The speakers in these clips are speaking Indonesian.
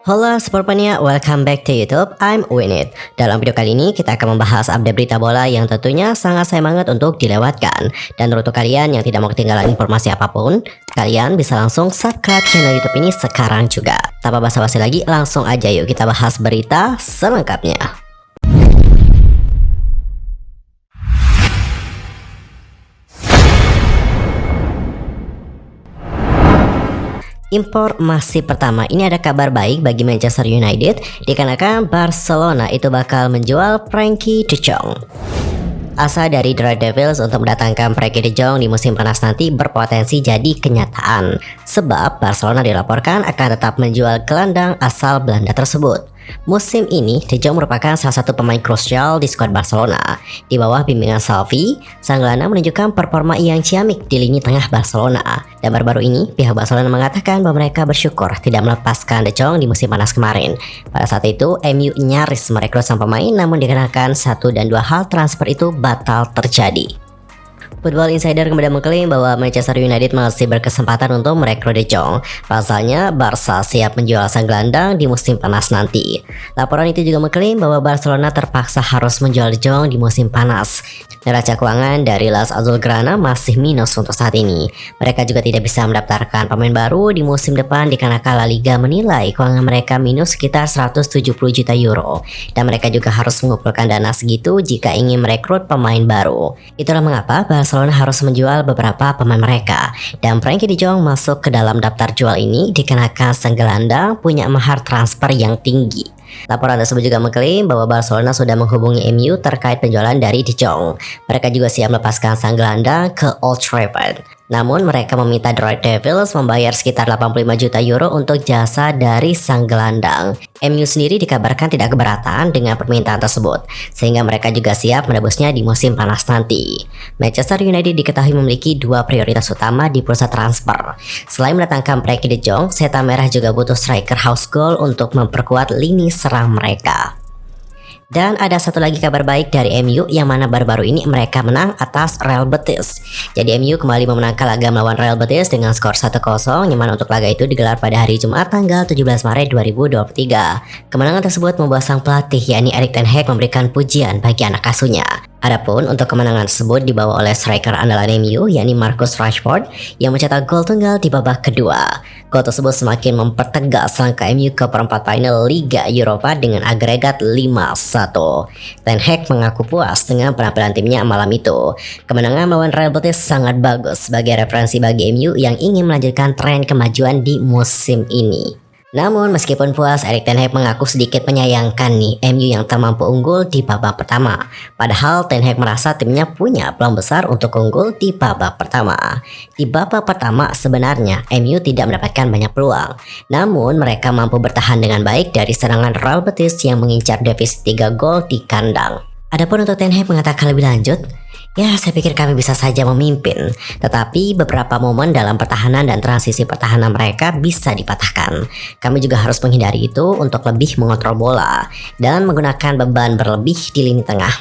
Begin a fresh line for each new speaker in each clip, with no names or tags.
Halo Sportmania, welcome back to YouTube. I'm Winit. Dalam video kali ini kita akan membahas update berita bola yang tentunya sangat sayang banget untuk dilewatkan. Dan untuk kalian yang tidak mau ketinggalan informasi apapun, kalian bisa langsung subscribe channel YouTube ini sekarang juga. Tanpa basa-basi lagi, langsung aja yuk kita bahas berita selengkapnya. Informasi pertama, ini ada kabar baik bagi Manchester United dikarenakan Barcelona itu bakal menjual Frenkie de Jong. Asa dari The Red Devils untuk mendatangkan Frenkie de Jong di musim panas nanti berpotensi jadi kenyataan, sebab Barcelona dilaporkan akan tetap menjual gelandang asal Belanda tersebut. Musim ini, De Jong merupakan salah satu pemain krusial di skuad Barcelona. Di bawah bimbingan Xavi, sang gelandang menunjukkan performa yang ciamik di lini tengah Barcelona. Dan baru-baru ini, pihak Barcelona mengatakan bahwa mereka bersyukur tidak melepaskan De Jong di musim panas kemarin. Pada saat itu, MU nyaris merekrut sang pemain, namun dikarenakan 1 dan 2 hal transfer itu batal terjadi. Football Insider kemudian mengklaim bahwa Manchester United masih berkesempatan untuk merekrut De Jong. Pasalnya, Barca siap menjual sang gelandang di musim panas nanti. Laporan itu juga mengklaim bahwa Barcelona terpaksa harus menjual De Jong di musim panas. Neraca keuangan dari Las Azulgrana masih minus untuk saat ini. Mereka juga tidak bisa mendaftarkan pemain baru di musim depan dikarenakan La Liga menilai keuangan mereka minus sekitar 170 juta euro. Dan mereka juga harus mengumpulkan dana segitu jika ingin merekrut pemain baru. Itulah mengapa Barcelona harus menjual beberapa pemain mereka, dan Frenkie de Jong masuk ke dalam daftar jual ini dikarenakan sang gelandang punya mahar transfer yang tinggi. Laporan tersebut juga mengklaim bahwa Barcelona sudah menghubungi MU terkait penjualan dari De Jong. Mereka juga siap melepaskan sang gelandang ke Old Trafford. Namun mereka meminta The Red Devils membayar sekitar 85 juta euro untuk jasa dari sang gelandang. MU sendiri dikabarkan tidak keberatan dengan permintaan tersebut, sehingga mereka juga siap menebusnya di musim panas nanti. Manchester United diketahui memiliki dua prioritas utama di bursa transfer. Selain mendatangkan Frenkie de Jong, Setan Merah juga butuh striker house goal untuk memperkuat lini serang mereka. Dan ada satu lagi kabar baik dari MU, yang mana baru-baru ini mereka menang atas Real Betis. Jadi MU kembali memenangkan laga melawan Real Betis dengan skor 1-0, yang mana untuk laga itu digelar pada hari Jumat tanggal 17 Maret 2023. Kemenangan tersebut membuat sang pelatih yakni Erik ten Hag memberikan pujian bagi anak asuhnya. Adapun untuk kemenangan tersebut dibawa oleh striker andalan MU yakni Marcus Rashford yang mencetak gol tunggal di babak kedua. Gol tersebut semakin mempertegas langkah MU ke perempat final Liga Eropa dengan agregat 5-1. Ten Hag mengaku puas dengan penampilan timnya malam itu. Kemenangan melawan Real Betis sangat bagus sebagai referensi bagi MU yang ingin melanjutkan tren kemajuan di musim ini. Namun meskipun puas, Erik ten Hag mengaku sedikit menyayangkan nih MU yang tak mampu unggul di babak pertama. Padahal ten Hag merasa timnya punya peluang besar untuk unggul di babak pertama. Di babak pertama sebenarnya MU tidak mendapatkan banyak peluang. Namun mereka mampu bertahan dengan baik dari serangan Real Betis yang mengincar defisit 3 gol di kandang. Adapun untuk ten Hag mengatakan lebih lanjut, ya, saya pikir kami bisa saja memimpin, tetapi beberapa momen dalam pertahanan dan transisi pertahanan mereka bisa dipatahkan. Kami juga harus menghindari itu untuk lebih mengontrol bola dan menggunakan beban berlebih di lini tengah.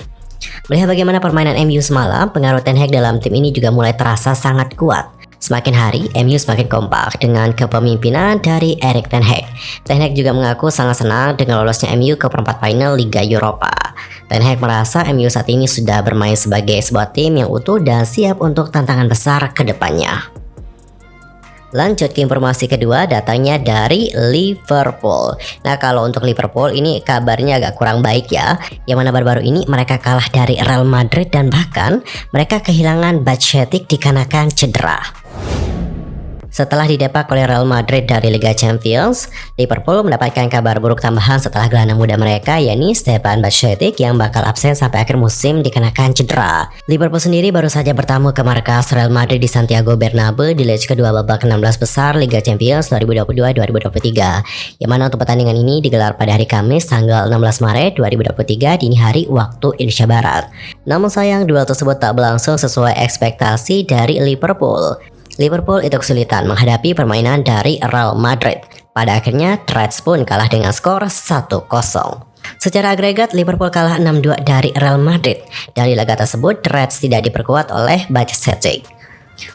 Melihat bagaimana permainan MU semalam, pengaruh Ten Hag dalam tim ini juga mulai terasa sangat kuat. Semakin hari, MU semakin kompak dengan kepemimpinan dari Erik ten Hag. Ten Hag juga mengaku sangat senang dengan lolosnya MU ke perempat final Liga Eropa. Ten Hag merasa MU saat ini sudah bermain sebagai sebuah tim yang utuh dan siap untuk tantangan besar ke depannya. Lanjut ke informasi kedua, datangnya dari Liverpool. Nah, kalau untuk Liverpool ini kabarnya agak kurang baik ya, yang mana baru-baru ini mereka kalah dari Real Madrid dan bahkan mereka kehilangan Batshuayi dikarenakan cedera. Setelah didepak oleh Real Madrid dari Liga Champions, Liverpool mendapatkan kabar buruk tambahan setelah gelandang muda mereka yakni Stefan Batshuayi yang bakal absen sampai akhir musim dikarenakan cedera. Liverpool sendiri baru saja bertamu ke markas Real Madrid di Santiago Bernabeu di leg kedua babak 16 besar Liga Champions 2022-2023, yang mana untuk pertandingan ini digelar pada hari Kamis tanggal 16 Maret 2023 dini hari waktu Indonesia Barat. Namun sayang, duel tersebut tak berlangsung sesuai ekspektasi dari Liverpool. Liverpool itu kesulitan menghadapi permainan dari Real Madrid. Pada akhirnya, Reds pun kalah dengan skor 1-0. Secara agregat, Liverpool kalah 6-2 dari Real Madrid. Dari laga tersebut, Reds tidak diperkuat oleh Batshuayi.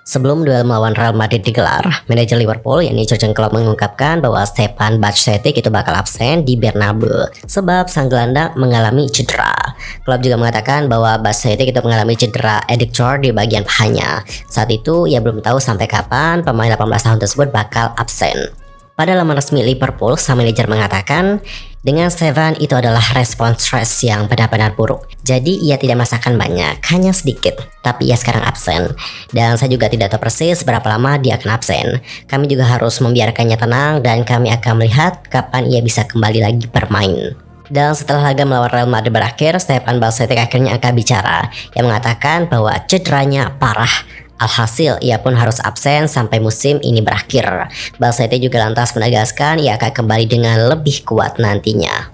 Sebelum duel melawan Real Madrid digelar, manajer Liverpool yakni Jurgen Klopp mengungkapkan bahwa Stefan Bajcetic itu bakal absen di Bernabeu sebab sang gelandang mengalami cedera. Klopp juga mengatakan bahwa Bajcetic itu mengalami cedera adductor di bagian pahanya. Saat itu ia belum tahu sampai kapan pemain 18 tahun tersebut bakal absen. Pada laman resmi Liverpool, sang manajer mengatakan dengan Stefan itu adalah respon stres yang benar-benar buruk. Jadi ia tidak merasakan banyak, hanya sedikit. Tapi ia sekarang absen. Dan saya juga tidak tahu persis berapa lama dia akan absen. Kami juga harus membiarkannya tenang dan kami akan melihat kapan ia bisa kembali lagi bermain. Dan setelah laga melawan Real Madrid berakhir, Stefan Bajcetic akhirnya angkat bicara yang mengatakan bahwa cederanya parah. Alhasil, ia pun harus absen sampai musim ini berakhir. Bajcetic juga lantas menegaskan ia akan kembali dengan lebih kuat nantinya.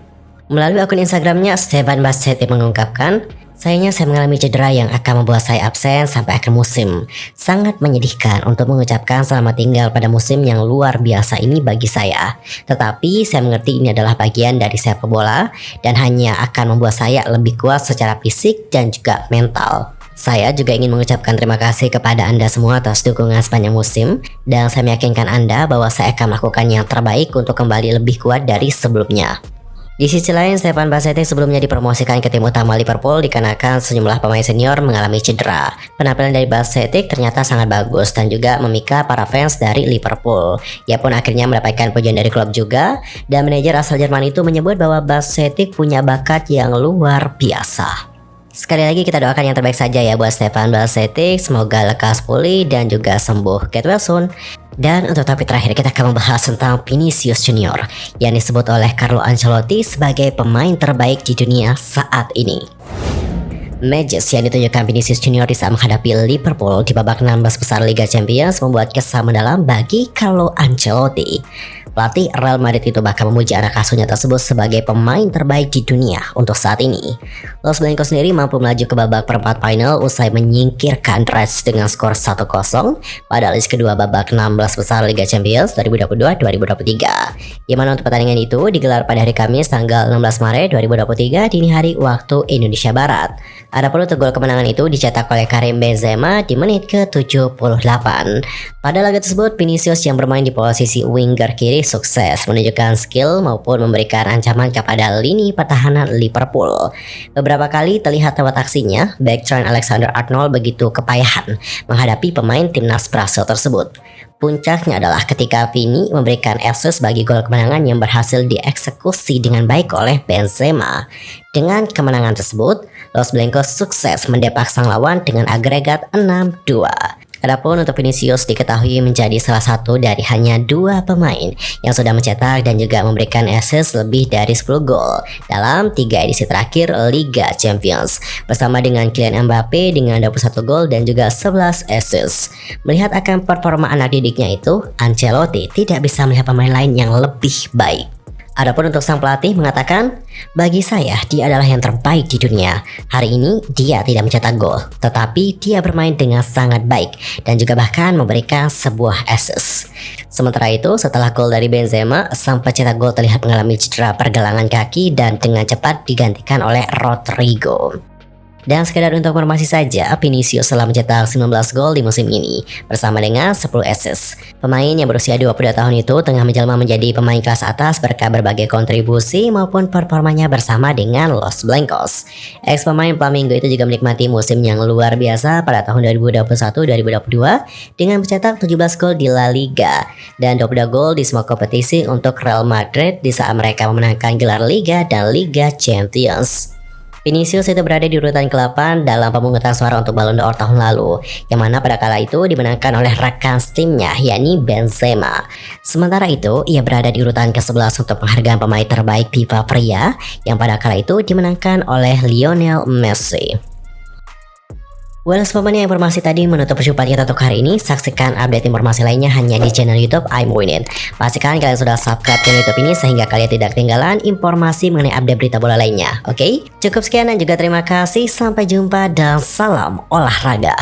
Melalui akun Instagramnya, Stefan Bajcetic mengungkapkan, sayangnya saya mengalami cedera yang akan membuat saya absen sampai akhir musim. Sangat menyedihkan untuk mengucapkan selamat tinggal pada musim yang luar biasa ini bagi saya. Tetapi saya mengerti ini adalah bagian dari sepak bola dan hanya akan membuat saya lebih kuat secara fisik dan juga mental. Saya juga ingin mengucapkan terima kasih kepada Anda semua atas dukungan sepanjang musim dan saya meyakinkan Anda bahwa saya akan melakukan yang terbaik untuk kembali lebih kuat dari sebelumnya. Di sisi lain, Stefan Bajcetic sebelumnya dipromosikan ke tim utama Liverpool dikarenakan sejumlah pemain senior mengalami cedera. Penampilan dari Bajcetic ternyata sangat bagus dan juga memikat para fans dari Liverpool. Ia pun akhirnya mendapatkan pujian dari klub juga dan manajer asal Jerman itu menyebut bahwa Bajcetic punya bakat yang luar biasa. Sekali lagi kita doakan yang terbaik saja ya buat Stefan Bajcetic, semoga lekas pulih dan juga sembuh. Get well soon. Dan untuk topik terakhir kita akan membahas tentang Vinicius Junior yang disebut oleh Carlo Ancelotti sebagai pemain terbaik di dunia saat ini. Matches yang ditunjukkan Vinicius Junior di saat menghadapi Liverpool di babak 16 besar Liga Champions membuat kesan mendalam bagi Carlo Ancelotti. Pelatih Real Madrid itu bahkan memuji anak asuhnya tersebut sebagai pemain terbaik di dunia untuk saat ini. Los Blancos sendiri mampu melaju ke babak perempat final usai menyingkirkan Reds dengan skor 1-0 pada leg kedua babak 16 besar Liga Champions 2022-2023. Yang mana untuk pertandingan itu digelar pada hari Kamis tanggal 16 Maret 2023 dini hari waktu Indonesia Barat. Adapun untuk gol kemenangan itu dicetak oleh Karim Benzema di menit ke-78. Pada laga tersebut, Vinicius yang bermain di posisi winger kiri sukses menunjukkan skill maupun memberikan ancaman kepada lini pertahanan Liverpool. Beberapa kali terlihat lewat aksinya, back Trent Alexander-Arnold begitu kepayahan menghadapi pemain timnas Brasil tersebut. Puncaknya adalah ketika Vini memberikan assist bagi gol kemenangan yang berhasil dieksekusi dengan baik oleh Benzema. Dengan kemenangan tersebut, Los Blancos sukses mendepak sang lawan dengan agregat 6-2. Adapun untuk Vinicius diketahui menjadi salah satu dari hanya 2 pemain yang sudah mencetak dan juga memberikan assist lebih dari 10 gol dalam 3 edisi terakhir Liga Champions bersama dengan Kylian Mbappe dengan 21 gol dan juga 11 assist. Melihat akan performa anak didiknya itu, Ancelotti tidak bisa melihat pemain lain yang lebih baik. Adapun untuk sang pelatih mengatakan, bagi saya dia adalah yang terbaik di dunia. Hari ini dia tidak mencetak gol, tetapi dia bermain dengan sangat baik dan juga bahkan memberikan sebuah assist. Sementara itu, setelah gol dari Benzema, sang pencetak gol terlihat mengalami cedera pergelangan kaki dan dengan cepat digantikan oleh Rodrigo. Dan sekedar untuk informasi saja, Vinicius telah mencetak 19 gol di musim ini bersama dengan 10 assist. Pemain yang berusia 22 tahun itu tengah menjelma menjadi pemain kelas atas berkat berbagai kontribusi maupun performanya bersama dengan Los Blancos. Ex pemain Flamengo itu juga menikmati musim yang luar biasa pada tahun 2021-2022 dengan mencetak 17 gol di La Liga dan 22 gol di semua kompetisi untuk Real Madrid di saat mereka memenangkan gelar Liga dan Liga Champions. Vinicius itu berada di urutan ke-8 dalam pemungutan suara untuk Ballon d'Or tahun lalu, yang mana pada kala itu dimenangkan oleh rekan timnya yakni Benzema. Sementara itu, ia berada di urutan ke-11 untuk penghargaan pemain terbaik FIFA pria, yang pada kala itu dimenangkan oleh Lionel Messi. Well, semuanya informasi tadi menutup perjumpaan kita untuk hari ini. Saksikan update informasi lainnya hanya di channel YouTube I'm Winning. Pastikan kalian sudah subscribe channel YouTube ini sehingga kalian tidak ketinggalan informasi mengenai update berita bola lainnya. Oke, cukup sekian dan juga terima kasih. Sampai jumpa dan salam olahraga.